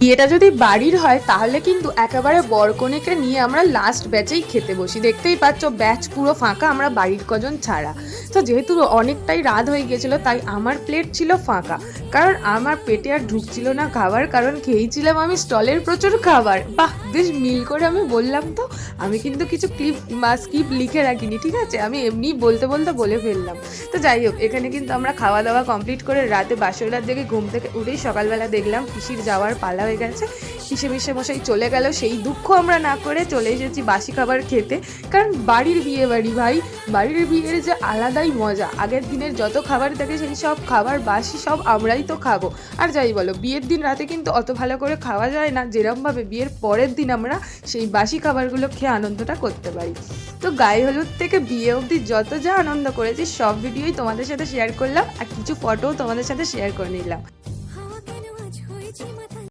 বিয়েটা যদি বাড়ির হয় তাহলে কিন্তু একেবারে বরকনেকে নিয়ে আমরা লাস্ট ব্যাচেই খেতে বসি। দেখতেই পাচ্ছ ব্যাচ পুরো ফাঁকা, আমরা বাড়ির কজন ছাড়া। তো যেহেতু অনেকটাই রাত হয়ে গিয়েছিল তাই আমার প্লেট ছিল ফাঁকা, কারণ আমার পেটে আর ঢুকছিল না খাবার, কারণ খেয়েছিলাম আমি স্টলের প্রচুর খাবার। বাহ, বেশ মিল করে আমি বললাম তো। আমি কিন্তু কিছু ক্লিপ বা স্কিপ লিখে রাখিনি, ঠিক আছে, আমি এমনি বলতে বলতে বলে ফেললাম। তো যাই হোক, এখানে কিন্তু আমরা খাওয়া দাওয়া কমপ্লিট করে রাতে বাসর রাত জেগে ঘুম থেকে উঠেই সকালবেলা দেখলাম পিসির যাওয়ার পালা হয়ে গেছে। পিসে মশাই চলে গেল, সেই দুঃখ আমরা না করে চলে এসেছি বাসি খাবার খেতে। কারণ বাড়ির বিয়ে বাড়ি ভাই, বাড়ির বিয়ের যে আলাদাই মজা। আগের দিনের যত খাবার থাকে সেই সব খাবার বাসি সব আমরাই তো খাবো। আর যাই বলো, বিয়ের দিন রাতে কিন্তু অত ভালো করে খাওয়া যায় না যেরমভাবে বিয়ের পরের দিন আমরা সেই বাসি খাবারগুলো খেয়ে আনন্দটা করতে পারি। তো গায়ে হলুদ থেকে বিয়ে অবধি যত যা আনন্দ করেছি সব ভিডিওই তোমাদের সাথে শেয়ার করলাম, আর কিছু ফটোও তোমাদের সাথে শেয়ার করে নিলাম।